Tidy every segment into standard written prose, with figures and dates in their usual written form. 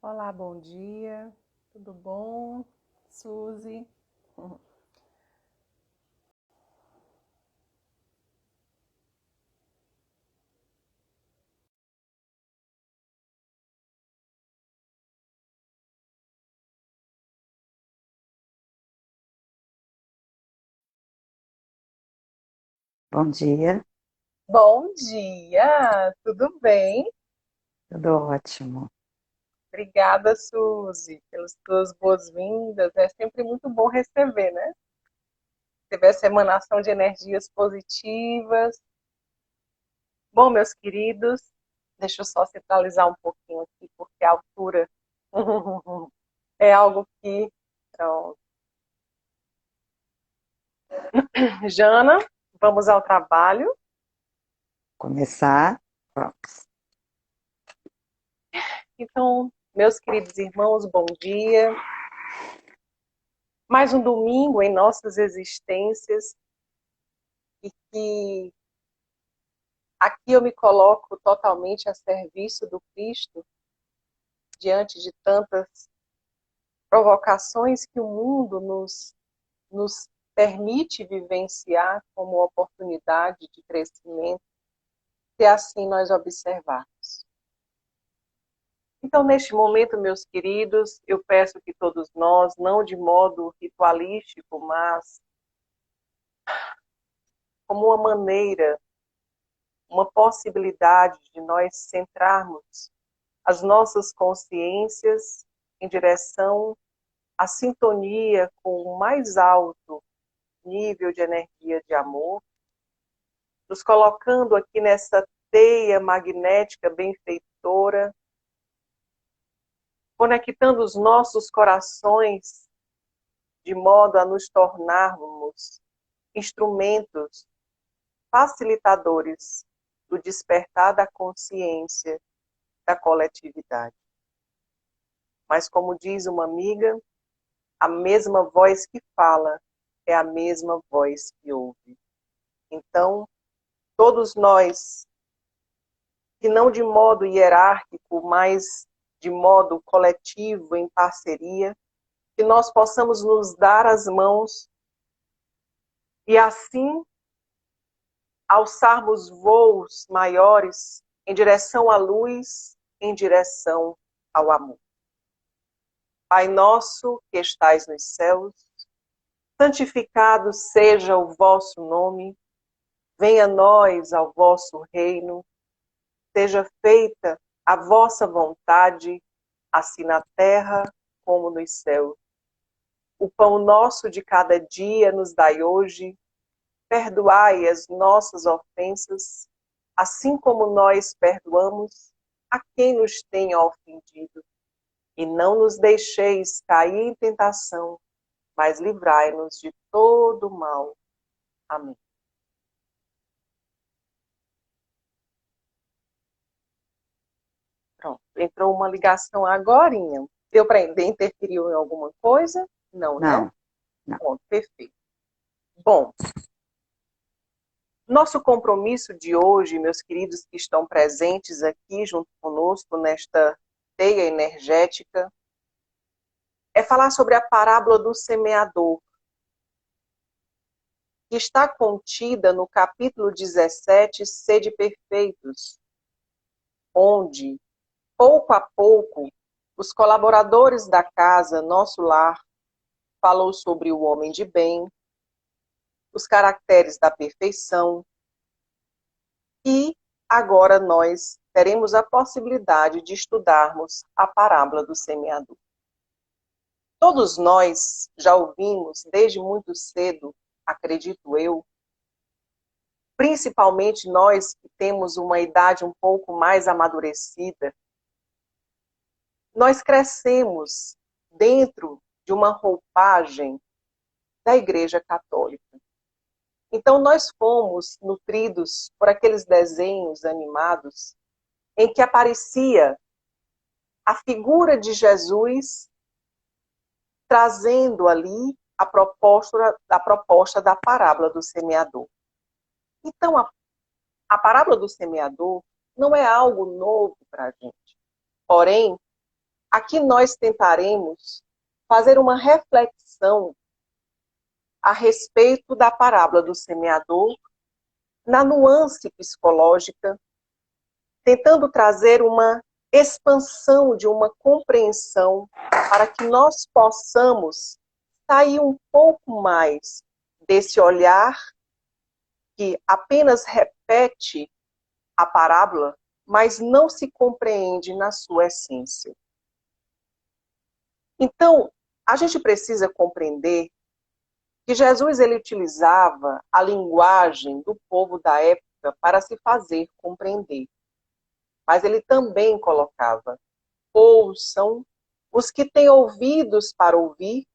Olá, bom dia. Tudo bom? Suzy? Bom dia, Bom dia, tudo bem? tudo ótimo. Obrigada, Suzy, pelas suas boas-vindas. É sempre muito bom receber, né? Receber essa emanação de energias positivas. Bom, meus queridos, deixa eu só centralizar um pouquinho aqui, porque a altura é algo que. Então, Jana, vamos ao trabalho. Começar, vamos. Então, meus queridos irmãos, bom dia. Mais um domingo em nossas existências e que aqui eu me coloco totalmente a serviço do Cristo diante de tantas provocações que o mundo nos permite vivenciar como oportunidade de crescimento, se assim nós observarmos. Então, neste momento, meus queridos, eu peço que todos nós, não de modo ritualístico, mas como uma maneira, uma possibilidade de nós centrarmos as nossas consciências em direção à sintonia com o mais alto nível de energia de amor, nos colocando aqui nessa teia magnética benfeitora, conectando os nossos corações de modo a nos tornarmos instrumentos facilitadores do despertar da consciência da coletividade. Mas, como diz uma amiga, a mesma voz que fala é a mesma voz que ouve. Então, todos nós, que não de modo hierárquico, mas de modo coletivo, em parceria, que nós possamos nos dar as mãos e assim alçarmos voos maiores em direção à luz, em direção ao amor. Pai nosso que estais nos céus, santificado seja o vosso nome, venha a nós ao vosso reino, seja feita a vossa vontade, assim na terra como nos céus. O pão nosso de cada dia nos dai hoje, perdoai as nossas ofensas, assim como nós perdoamos a quem nos tenha ofendido. E não nos deixeis cair em tentação, mas livrai-nos de todo mal. Amém. Pronto, entrou uma ligação agorinha. Deu para interferiu em alguma coisa? Não, né? Não, não. Pronto, perfeito. Bom, nosso compromisso de hoje, meus queridos que estão presentes aqui junto conosco nesta teia energética, é falar sobre a parábola do semeador, que está contida no capítulo 17, Sede Perfeitos, onde, pouco a pouco, os colaboradores da casa Nosso Lar falou sobre o homem de bem, os caracteres da perfeição, e agora nós teremos a possibilidade de estudarmos a parábola do semeador. Todos nós já ouvimos desde muito cedo, acredito eu, principalmente nós que temos uma idade um pouco mais amadurecida, nós crescemos dentro de uma roupagem da Igreja Católica. Então, nós fomos nutridos por aqueles desenhos animados em que aparecia a figura de Jesus trazendo ali a proposta da parábola do semeador. Então, a parábola do semeador não é algo novo para a gente. Porém, aqui nós tentaremos fazer uma reflexão a respeito da parábola do semeador, na nuance psicológica, tentando trazer uma expansão de uma compreensão para que nós possamos sair um pouco mais desse olhar que apenas repete a parábola, mas não se compreende na sua essência. Então, a gente precisa compreender que Jesus ele utilizava a linguagem do povo da época para se fazer compreender. Mas ele também colocava: ouçam os que têm ouvidos para ouvir,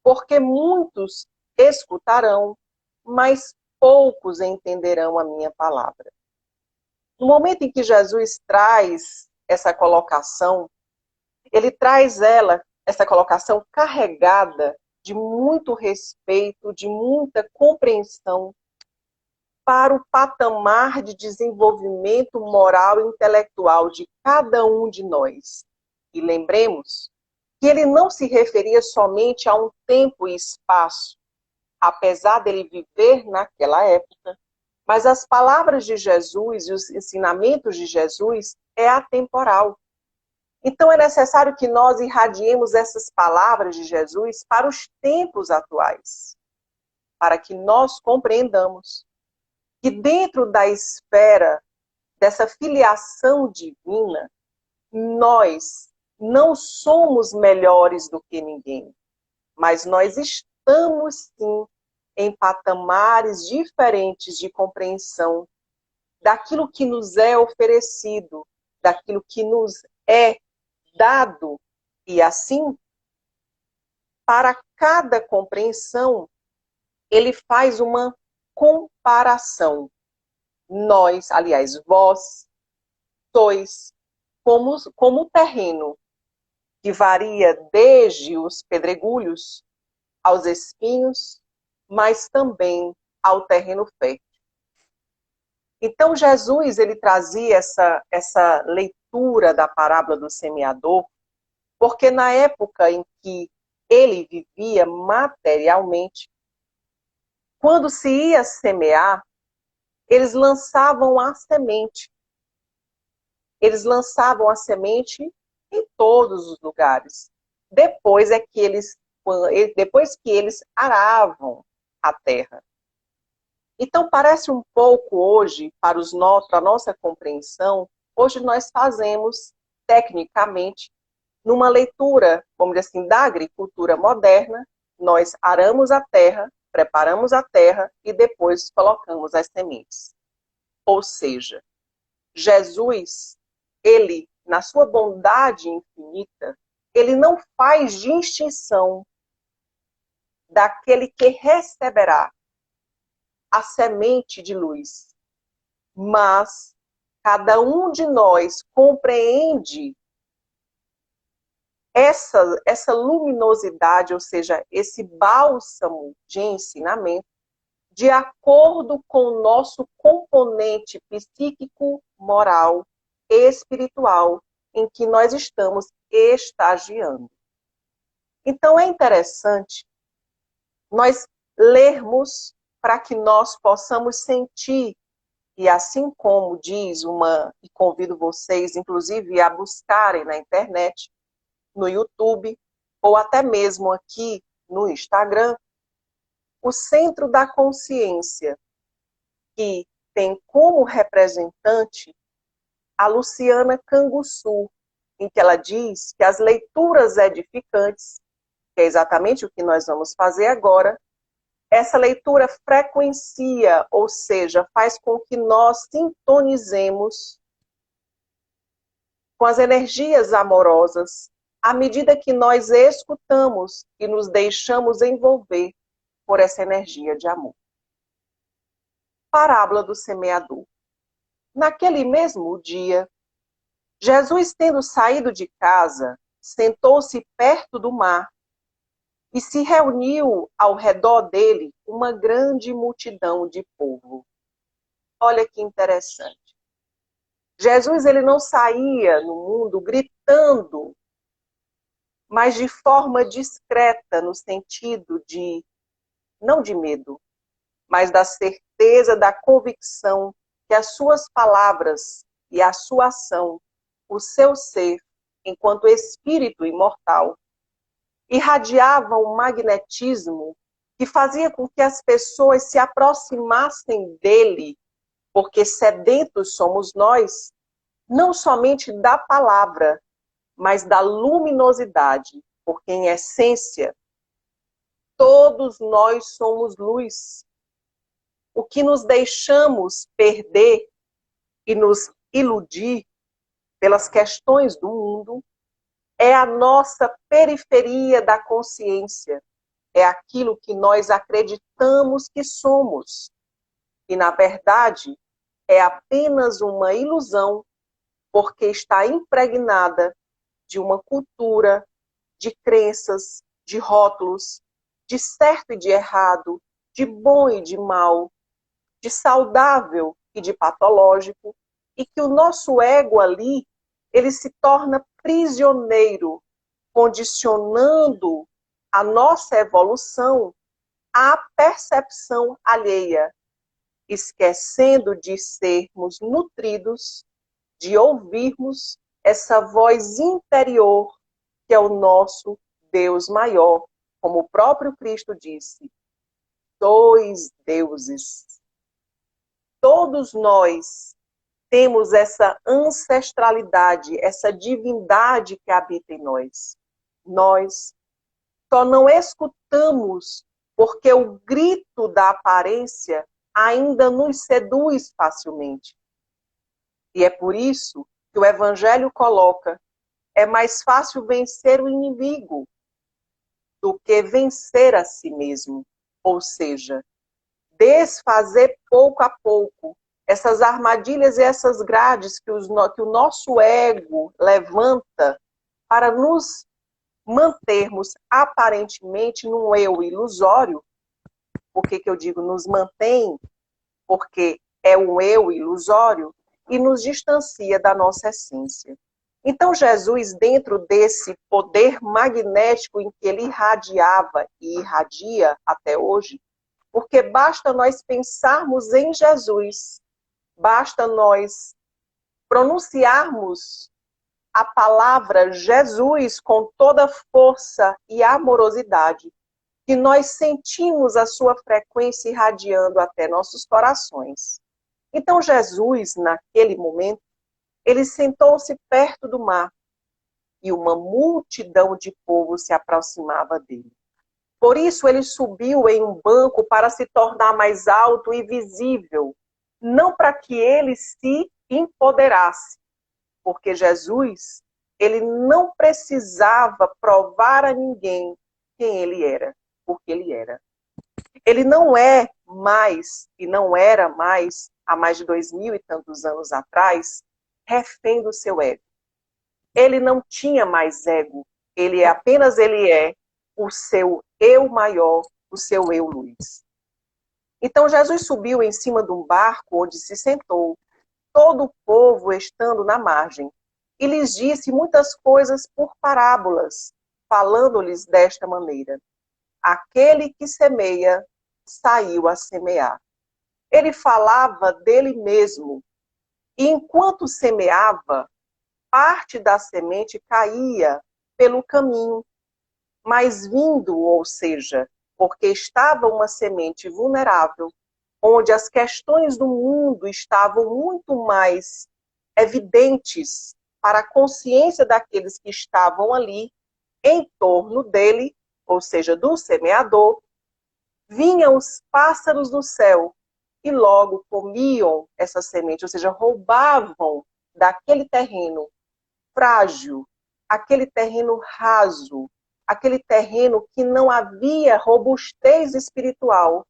porque muitos escutarão, mas poucos entenderão a minha palavra. No momento em que Jesus traz essa colocação, ele traz essa colocação carregada de muito respeito, de muita compreensão para o patamar de desenvolvimento moral e intelectual de cada um de nós. E lembremos que ele não se referia somente a um tempo e espaço, apesar dele viver naquela época, mas as palavras de Jesus e os ensinamentos de Jesus é atemporal. Então é necessário que nós irradiemos essas palavras de Jesus para os tempos atuais, para que nós compreendamos que dentro da esfera dessa filiação divina, nós não somos melhores do que ninguém, mas nós estamos sim em patamares diferentes de compreensão daquilo que nos é oferecido, daquilo que nos é dado, e assim, para cada compreensão, ele faz uma comparação. Nós, aliás, vós, sois como o terreno, que varia desde os pedregulhos aos espinhos, mas também ao terreno fértil. Então, Jesus ele trazia essa leitura da parábola do semeador, porque na época em que ele vivia materialmente, quando se ia semear, eles lançavam a semente. Eles lançavam a semente em todos os lugares. Depois que eles aravam a terra. Então, parece um pouco hoje, para a nossa compreensão, hoje nós fazemos, tecnicamente, numa leitura, vamos dizer assim, da agricultura moderna, nós aramos a terra, preparamos a terra e depois colocamos as sementes. Ou seja, Jesus, ele, na sua bondade infinita, ele não faz distinção daquele que receberá a semente de luz. Mas cada um de nós compreende essa luminosidade, ou seja, esse bálsamo de ensinamento, de acordo com o nosso componente psíquico, moral e espiritual em que nós estamos estagiando. Então é interessante nós lermos para que nós possamos sentir, e assim como diz e convido vocês, inclusive, a buscarem na internet, no YouTube, ou até mesmo aqui no Instagram, o Centro da Consciência, que tem como representante a Luciana Canguçu, em que ela diz que as leituras edificantes, que é exatamente o que nós vamos fazer agora, essa leitura frequencia, ou seja, faz com que nós sintonizemos com as energias amorosas, à medida que nós escutamos e nos deixamos envolver por essa energia de amor. Parábola do semeador. Naquele mesmo dia, Jesus, tendo saído de casa, sentou-se perto do mar e se reuniu ao redor dele uma grande multidão de povo. Olha que interessante. Jesus ele não saía no mundo gritando mas de forma discreta, no sentido de, não de medo, mas da certeza, da convicção que as suas palavras e a sua ação, o seu ser, enquanto espírito imortal, irradiavam um magnetismo que fazia com que as pessoas se aproximassem dele, porque sedentos somos nós, não somente da palavra, mas da luminosidade, porque em essência, todos nós somos luz. O que nos deixamos perder e nos iludir pelas questões do mundo é a nossa periferia da consciência, é aquilo que nós acreditamos que somos. E, na verdade, é apenas uma ilusão, porque está impregnada de uma cultura, de crenças, de rótulos, de certo e de errado, de bom e de mal, de saudável e de patológico, e que o nosso ego ali, ele se torna prisioneiro, condicionando a nossa evolução à percepção alheia, esquecendo de sermos nutridos, de ouvirmos essa voz interior, que é o nosso Deus maior, como o próprio Cristo disse, dois deuses. Todos nós temos essa ancestralidade, essa divindade que habita em nós. Nós só não escutamos porque o grito da aparência ainda nos seduz facilmente. E é por isso que o Evangelho coloca: é mais fácil vencer o inimigo do que vencer a si mesmo. Ou seja, desfazer pouco a pouco essas armadilhas e essas grades que o nosso ego levanta para nos mantermos aparentemente num eu ilusório. Por que eu digo nos mantém? Porque é um eu ilusório e nos distancia da nossa essência. Então Jesus, dentro desse poder magnético em que ele irradiava e irradia até hoje, porque basta nós pensarmos em Jesus, basta nós pronunciarmos a palavra Jesus com toda força e amorosidade, que nós sentimos a sua frequência irradiando até nossos corações. Então Jesus, naquele momento, ele sentou-se perto do mar e uma multidão de povo se aproximava dele. Por isso ele subiu em um banco para se tornar mais alto e visível, não para que ele se empoderasse, porque Jesus, ele não precisava provar a ninguém quem ele era, porque ele era. Ele não é mais, e não era mais, há mais de 2000 e tantos anos atrás, refém do seu ego. Ele não tinha mais ego, ele é o seu eu maior, o seu eu luz. Então Jesus subiu em cima de um barco onde se sentou, todo o povo estando na margem, e lhes disse muitas coisas por parábolas, falando-lhes desta maneira: aquele que semeia, saiu a semear. Ele falava dele mesmo, e enquanto semeava, parte da semente caía pelo caminho, mas vindo, ou seja, porque estava uma semente vulnerável, onde as questões do mundo estavam muito mais evidentes para a consciência daqueles que estavam ali em torno dele, ou seja, do semeador, vinham os pássaros do céu e logo comiam essa semente, ou seja, roubavam daquele terreno frágil, aquele terreno raso, aquele terreno que não havia robustez espiritual,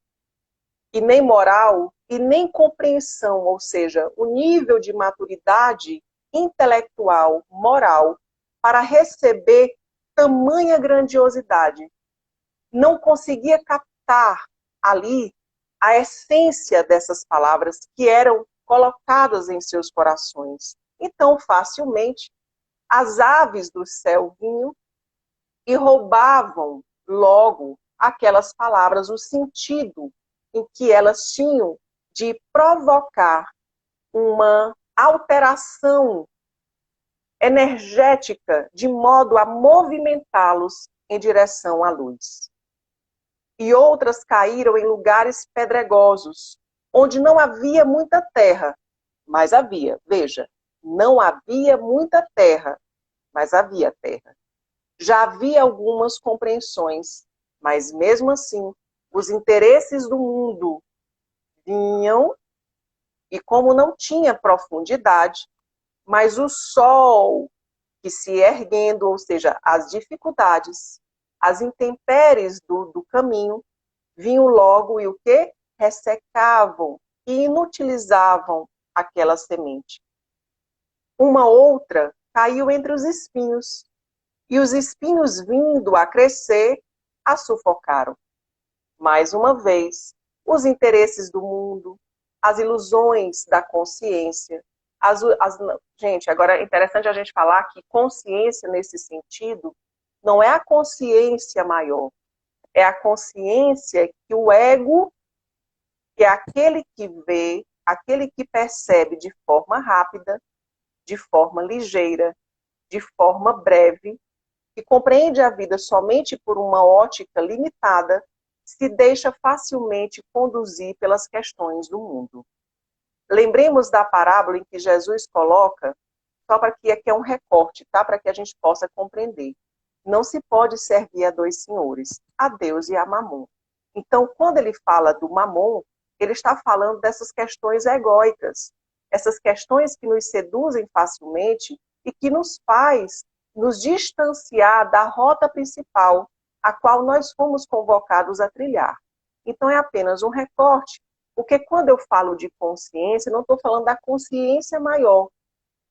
e nem moral, e nem compreensão, ou seja, o nível de maturidade intelectual, moral, para receber tamanha grandiosidade. Não conseguia captar ali a essência dessas palavras que eram colocadas em seus corações. Então, facilmente, as aves do céu vinham e roubavam logo aquelas palavras, o sentido em que elas tinham de provocar uma alteração energética de modo a movimentá-los em direção à luz. E outras caíram em lugares pedregosos, onde não havia muita terra, mas havia, veja, não havia muita terra, mas havia terra. Já havia algumas compreensões, mas mesmo assim, os interesses do mundo vinham, e como não tinha profundidade, mas o sol que se erguendo, ou seja, as dificuldades, as intempéries do caminho, vinham logo e o quê? Ressecavam e inutilizavam aquela semente. Uma outra caiu entre os espinhos, e os espinhos vindo a crescer, a sufocaram. Mais uma vez, os interesses do mundo, as ilusões da consciência, gente, agora é interessante a gente falar que consciência nesse sentido não é a consciência maior, é a consciência que o ego, que é aquele que vê, aquele que percebe de forma rápida, de forma ligeira, de forma breve, que compreende a vida somente por uma ótica limitada, se deixa facilmente conduzir pelas questões do mundo. Lembremos da parábola em que Jesus coloca, só para que aqui é um recorte, tá? Para que a gente possa compreender. Não se pode servir a dois senhores, a Deus e a Mamon. Então, quando ele fala do Mamon, ele está falando dessas questões egóicas, essas questões que nos seduzem facilmente e que nos faz nos distanciar da rota principal, a qual nós fomos convocados a trilhar. Então, é apenas um recorte, porque quando eu falo de consciência, não estou falando da consciência maior.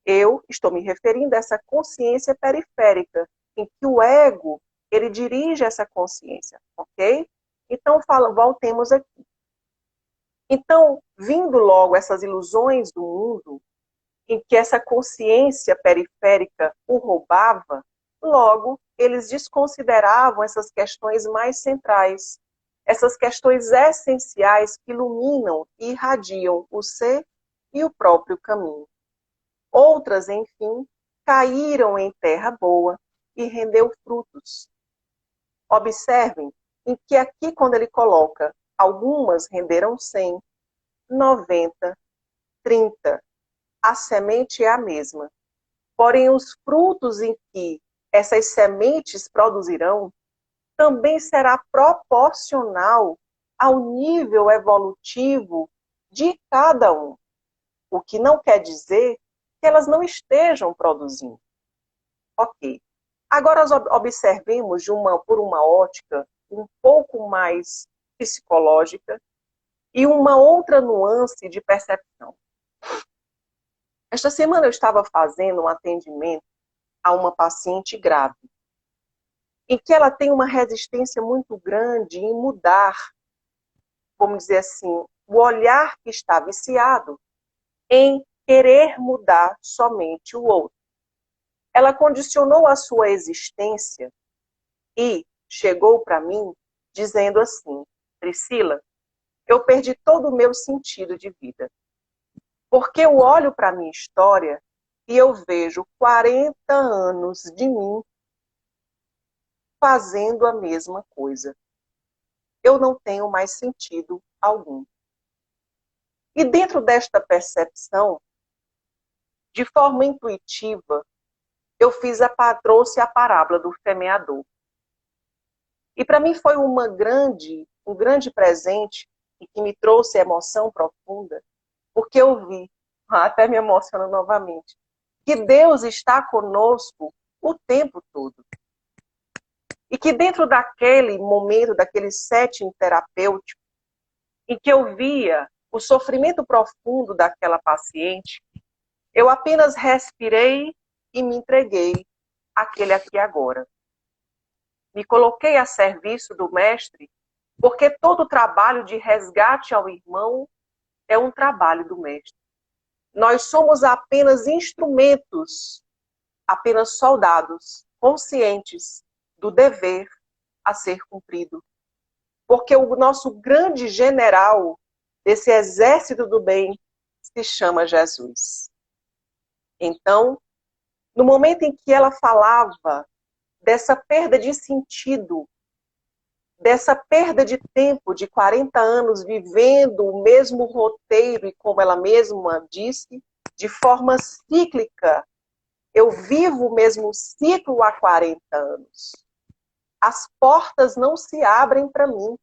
Eu estou me referindo a essa consciência periférica, em que o ego, ele dirige essa consciência, ok? Então, voltemos aqui. Então, vindo logo essas ilusões do mundo, em que essa consciência periférica o roubava, logo eles desconsideravam essas questões mais centrais, essas questões essenciais que iluminam e irradiam o ser e o próprio caminho. Outras, enfim, caíram em terra boa e rendeu frutos. Observem em que aqui, quando ele coloca, algumas renderam 100, 90, 30, a semente é a mesma. Porém, os frutos em que essas sementes produzirão também será proporcional ao nível evolutivo de cada um. O que não quer dizer que elas não estejam produzindo. Ok. Agora observemos por uma ótica um pouco mais psicológica e uma outra nuance de percepção. Esta semana eu estava fazendo um atendimento a uma paciente grávida, em que ela tem uma resistência muito grande em mudar, vamos dizer assim, o olhar que está viciado em querer mudar somente o outro. Ela condicionou a sua existência e chegou para mim dizendo assim: Priscila, eu perdi todo o meu sentido de vida. Porque eu olho para a minha história e eu vejo 40 anos de mim fazendo a mesma coisa. Eu não tenho mais sentido algum. E dentro desta percepção, de forma intuitiva, eu trouxe a parábola do semeador. E para mim foi um grande presente e que me trouxe emoção profunda, porque eu vi, até me emociona novamente, que Deus está conosco o tempo todo. E que dentro daquele momento, daquele setting terapêutico, em que eu via o sofrimento profundo daquela paciente, eu apenas respirei e me entreguei àquele aqui e agora. Me coloquei a serviço do Mestre, porque todo trabalho de resgate ao irmão é um trabalho do Mestre. Nós somos apenas instrumentos, apenas soldados, conscientes, do dever a ser cumprido. Porque o nosso grande general desse exército do bem se chama Jesus. Então, no momento em que ela falava dessa perda de sentido, dessa perda de tempo, de 40 anos vivendo o mesmo roteiro, e como ela mesma disse, de forma cíclica, eu vivo o mesmo ciclo há 40 anos. As portas não se abrem para mim.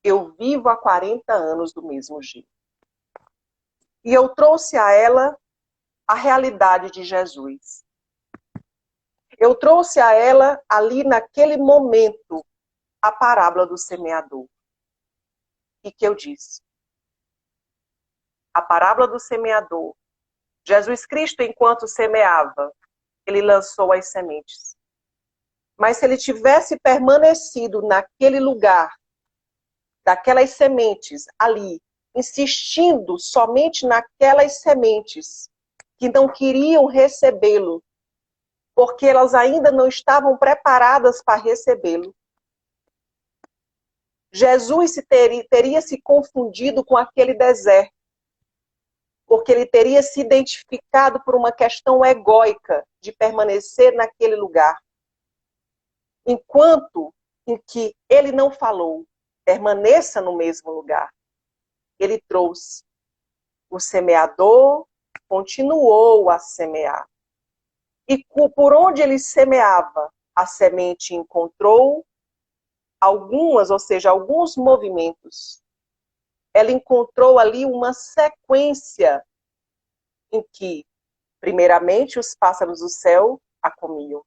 Eu vivo há 40 anos do mesmo jeito. E eu trouxe a ela a realidade de Jesus. Eu trouxe a ela, ali naquele momento, a parábola do semeador. E que eu disse? A parábola do semeador. Jesus Cristo, enquanto semeava, ele lançou as sementes. Mas se ele tivesse permanecido naquele lugar, daquelas sementes ali, insistindo somente naquelas sementes que não queriam recebê-lo, porque elas ainda não estavam preparadas para recebê-lo, Jesus teria se confundido com aquele deserto, porque ele teria se identificado por uma questão egóica de permanecer naquele lugar. Enquanto em que ele não falou, permaneça no mesmo lugar, ele trouxe. O semeador continuou a semear. E por onde ele semeava, a semente encontrou algumas, ou seja, alguns movimentos. Ela encontrou ali uma sequência em que, primeiramente, os pássaros do céu a comiam.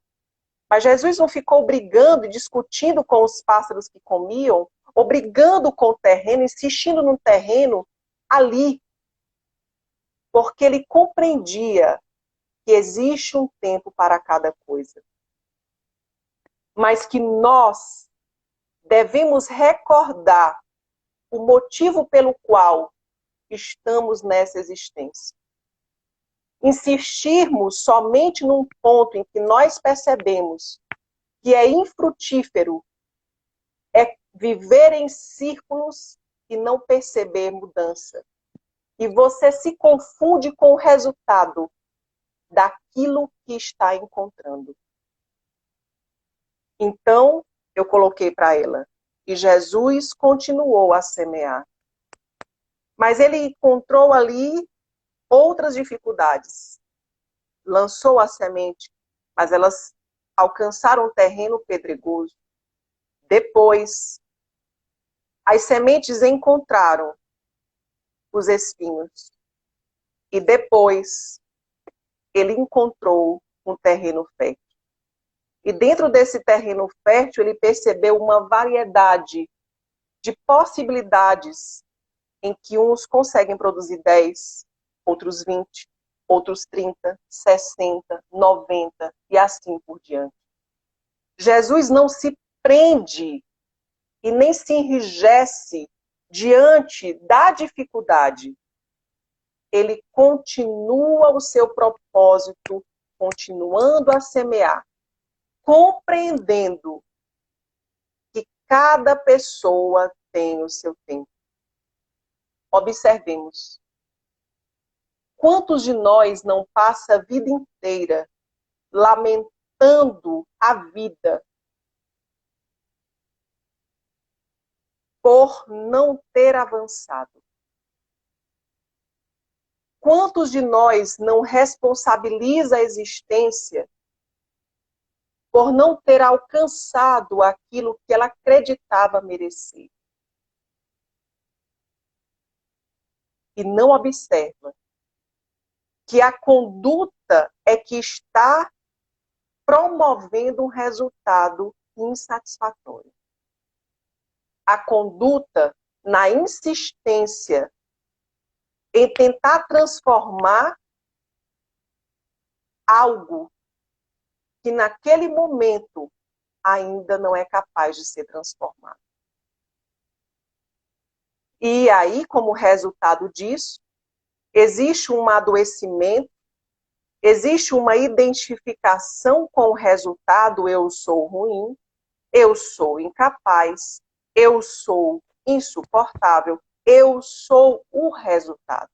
Mas Jesus não ficou brigando e discutindo com os pássaros que comiam, ou brigando com o terreno, insistindo no terreno ali, porque ele compreendia que existe um tempo para cada coisa. Mas que nós devemos recordar o motivo pelo qual estamos nessa existência. Insistirmos somente num ponto em que nós percebemos que é infrutífero, é viver em círculos e não perceber mudança. E você se confunde com o resultado daquilo que está encontrando. Então, eu coloquei para ela, e Jesus continuou a semear. Mas ele encontrou ali outras dificuldades. Lançou a semente, mas elas alcançaram um terreno pedregoso. Depois, as sementes encontraram os espinhos. E depois, ele encontrou um terreno fértil. E dentro desse terreno fértil, ele percebeu uma variedade de possibilidades em que uns conseguem produzir 10, outros 20, outros 30, 60, 90 e assim por diante. Jesus não se prende e nem se enrijece diante da dificuldade. Ele continua o seu propósito, continuando a semear, compreendendo que cada pessoa tem o seu tempo. Observemos. Quantos de nós não passa a vida inteira lamentando a vida por não ter avançado? Quantos de nós não responsabiliza a existência por não ter alcançado aquilo que ela acreditava merecer? E não observa que a conduta é que está promovendo um resultado insatisfatório. A conduta na insistência em tentar transformar algo que naquele momento ainda não é capaz de ser transformado. E aí, como resultado disso, existe um adoecimento Existe uma identificação com o resultado: eu sou ruim, eu sou incapaz, eu sou insuportável, eu sou o resultado.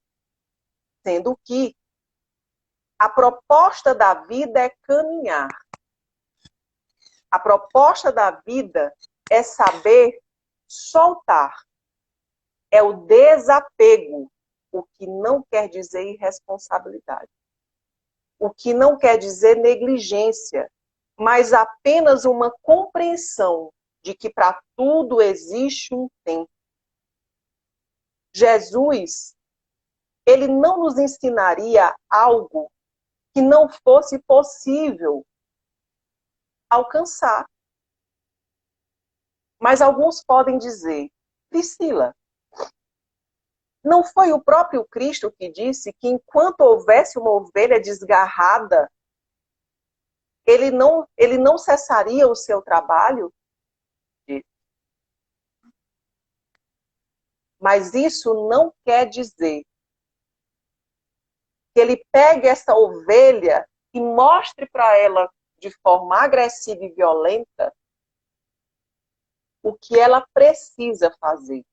Sendo que a proposta da vida é caminhar. A proposta da vida é saber soltar. É o desapego, o que não quer dizer irresponsabilidade. O que não quer dizer negligência, mas apenas uma compreensão de que para tudo existe um tempo. Jesus, ele não nos ensinaria algo que não fosse possível alcançar. Mas alguns podem dizer: Priscila, não foi o próprio Cristo que disse que enquanto houvesse uma ovelha desgarrada, ele não cessaria o seu trabalho? Mas isso não quer dizer que ele pegue essa ovelha e mostre para ela de forma agressiva e violenta o que ela precisa fazer.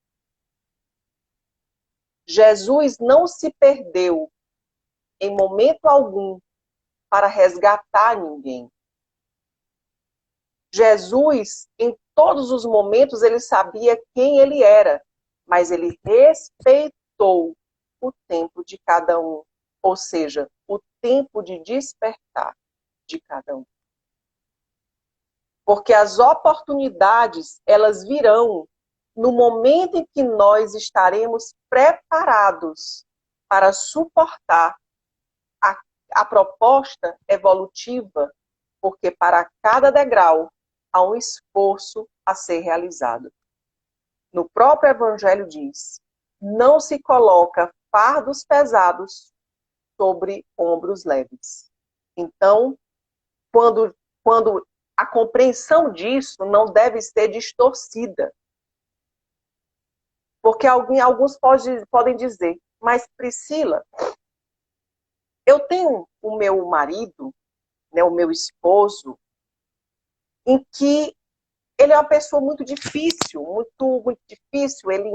Jesus não se perdeu em momento algum para resgatar ninguém. Jesus, em todos os momentos, ele sabia quem ele era, mas ele respeitou o tempo de cada um, ou seja, o tempo de despertar de cada um. Porque as oportunidades, elas virão no momento em que nós estaremos preparados para suportar a proposta evolutiva, porque para cada degrau há um esforço a ser realizado. No próprio Evangelho diz: não se coloca fardos pesados sobre ombros leves. Então, quando a compreensão disso não deve ser distorcida. Porque alguns podem dizer: mas Priscila, eu tenho o meu marido, né, o meu esposo, em que ele é uma pessoa muito difícil, muito difícil, ele,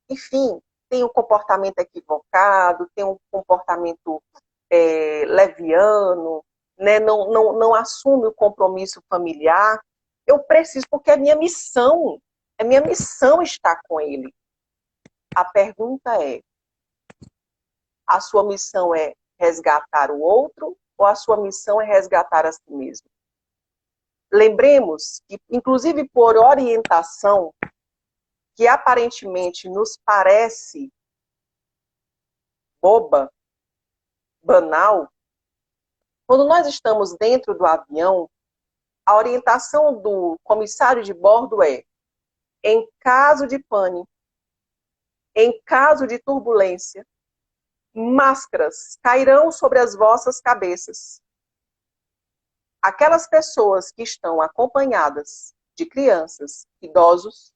enfim, tem um comportamento equivocado, tem um comportamento leviano, né, não assume o compromisso familiar. Eu preciso, porque é minha missão estar com ele. A pergunta é: a sua missão é resgatar o outro ou a sua missão é resgatar a si mesmo? Lembremos que, inclusive por orientação, que aparentemente nos parece boba, banal, quando nós estamos dentro do avião, a orientação do comissário de bordo é: em caso de pane, em caso de turbulência, máscaras cairão sobre as vossas cabeças. Aquelas pessoas que estão acompanhadas de crianças, idosos,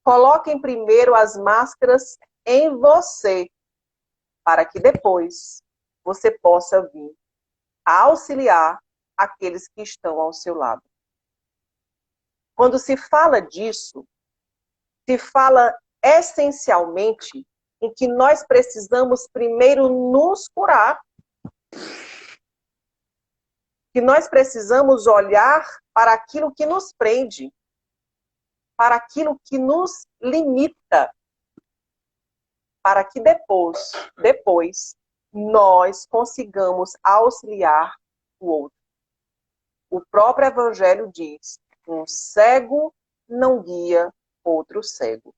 coloquem primeiro as máscaras em você, para que depois você possa vir a auxiliar aqueles que estão ao seu lado. Quando se fala disso, se fala essencialmente em que nós precisamos primeiro nos curar, que nós precisamos olhar para aquilo que nos prende, para aquilo que nos limita, para que depois nós consigamos auxiliar o outro. O próprio Evangelho diz: um cego não guia outro cego.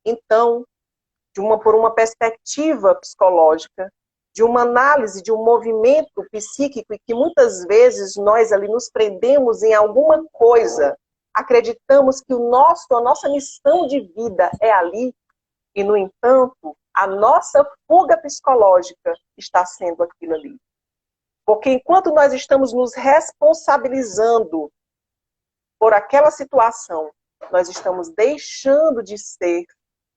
Então, por uma perspectiva psicológica, de uma análise, de um movimento psíquico, e que muitas vezes nós ali nos prendemos em alguma coisa, acreditamos que a nossa missão de vida é ali, e, no entanto, a nossa fuga psicológica está sendo aquilo ali. Porque enquanto nós estamos nos responsabilizando por aquela situação, nós estamos deixando de ser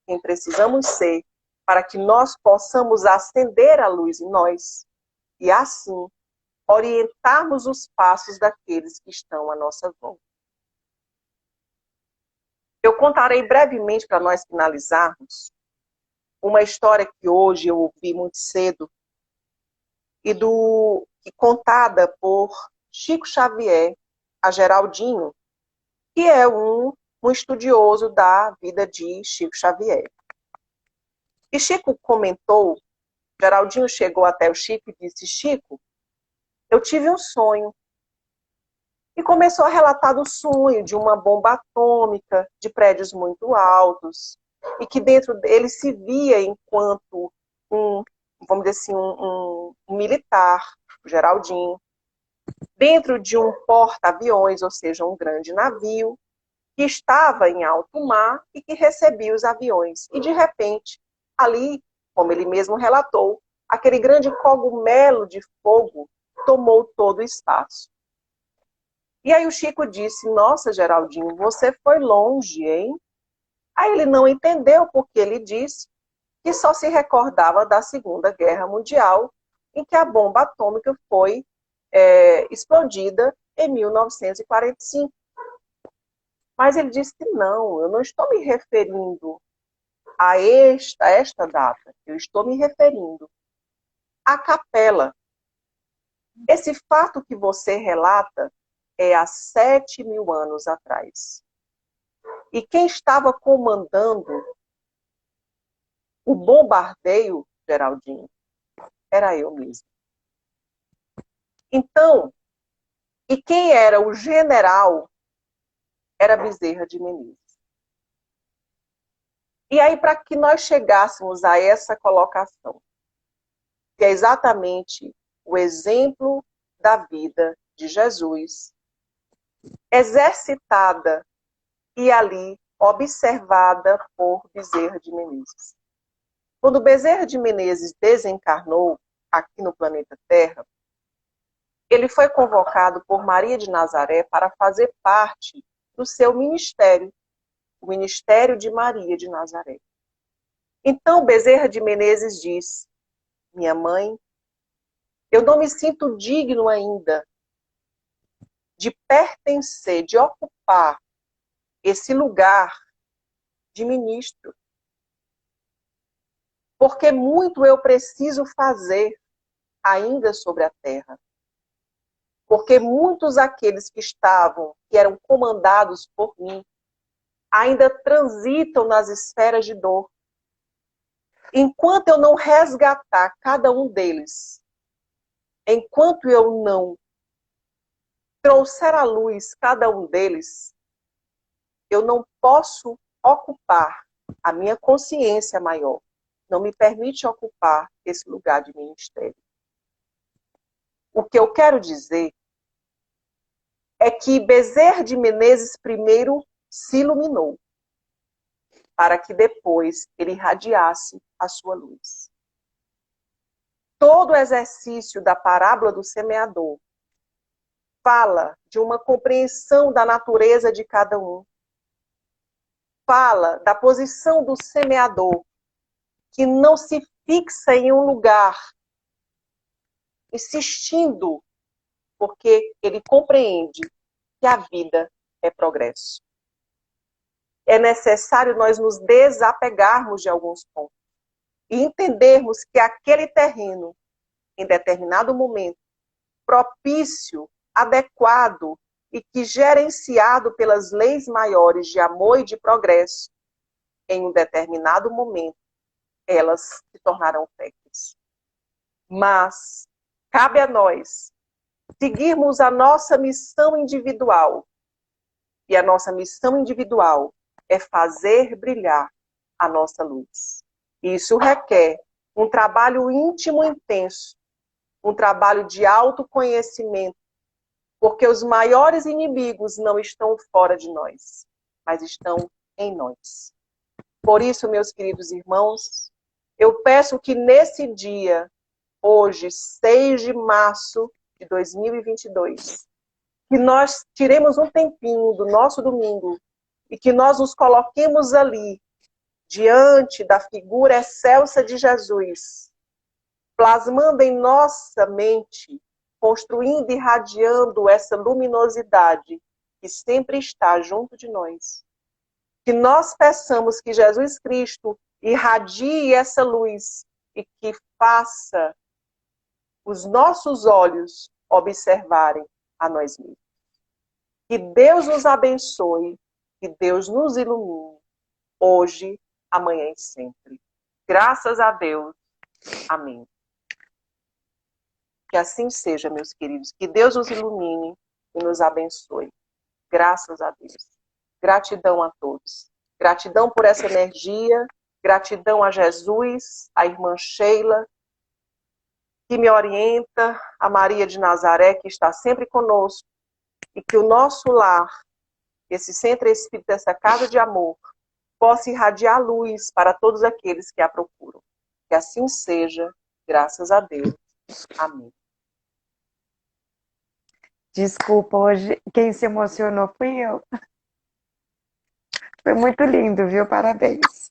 quem precisamos ser para que nós possamos acender a luz em nós. e assim orientarmos os passos daqueles que estão à nossa volta. Eu contarei brevemente, para nós finalizarmos, uma história que hoje eu ouvi muito cedo e contada por Chico Xavier, a Geraldinho, que é um estudioso da vida de Chico Xavier. E Chico comentou, Geraldinho chegou até o Chico e disse: Chico, eu tive um sonho. E começou a relatar do sonho de uma bomba atômica, de prédios muito altos, e que dentro dele se via enquanto vamos dizer assim, um militar, o Geraldinho, dentro de um porta-aviões, ou seja, um grande navio, que estava em alto mar e que recebia os aviões. E, de repente, ali, como ele mesmo relatou, aquele grande cogumelo de fogo tomou todo o espaço. E aí o Chico disse: nossa, Geraldinho, você foi longe, hein? Aí ele não entendeu porque ele disse que só se recordava da Segunda Guerra Mundial, em que a bomba atômica foi explodida em 1945. Mas ele disse que não, eu não estou me referindo a esta data, eu estou me referindo à capela. Esse fato que você relata é há 7.000 anos atrás. E quem estava comandando o bombardeio, Geraldinho, era eu mesmo. Então, e quem era o general era Bezerra de Menezes. E aí, para que nós chegássemos a essa colocação, que é exatamente o exemplo da vida de Jesus, exercitada e ali observada por Bezerra de Menezes. Quando Bezerra de Menezes desencarnou aqui no planeta Terra, ele foi convocado por Maria de Nazaré para fazer parte do seu ministério, o Ministério de Maria de Nazaré. Então Bezerra de Menezes diz: minha mãe, eu não me sinto digno ainda de pertencer, de ocupar esse lugar de ministro, porque muito eu preciso fazer ainda sobre a terra. Porque muitos aqueles que eram comandados por mim, ainda transitam nas esferas de dor. Enquanto eu não resgatar cada um deles, enquanto eu não trouxer à luz cada um deles, eu não posso ocupar a minha consciência maior. Não me permite ocupar esse lugar de ministério. O que eu quero dizer é que Bezerra de Menezes primeiro se iluminou, para que depois ele irradiasse a sua luz. Todo o exercício da parábola do semeador fala de uma compreensão da natureza de cada um. Fala da posição do semeador, que não se fixa em um lugar, insistindo, porque ele compreende que a vida é progresso. É necessário nós nos desapegarmos de alguns pontos e entendermos que aquele terreno, em determinado momento, propício, adequado e que gerenciado pelas leis maiores de amor e de progresso, em um determinado momento, elas se tornarão férteis. Mas cabe a nós seguirmos a nossa missão individual. E a nossa missão individual é fazer brilhar a nossa luz. E isso requer um trabalho íntimo e intenso, um trabalho de autoconhecimento, porque os maiores inimigos não estão fora de nós, mas estão em nós. Por isso, meus queridos irmãos, eu peço que nesse dia, hoje, 6 de março de 2022, que nós tiremos um tempinho do nosso domingo e que nós nos coloquemos ali, diante da figura excelsa de Jesus, plasmando em nossa mente, construindo e irradiando essa luminosidade que sempre está junto de nós. Que nós peçamos que Jesus Cristo irradie essa luz e que faça os nossos olhos observarem a nós mesmos. Que Deus nos abençoe, que Deus nos ilumine, hoje, amanhã e sempre. Graças a Deus. Amém. Que assim seja, meus queridos. Que Deus nos ilumine e nos abençoe. Graças a Deus. Gratidão a todos. Gratidão por essa energia. Gratidão a Jesus, a irmã Sheila, que me orienta, a Maria de Nazaré, que está sempre conosco, e que o nosso lar, esse centro espírita, essa casa de amor, possa irradiar luz para todos aqueles que a procuram. Que assim seja, graças a Deus. Amém. Desculpa, hoje quem se emocionou fui eu. Foi muito lindo, viu? Parabéns.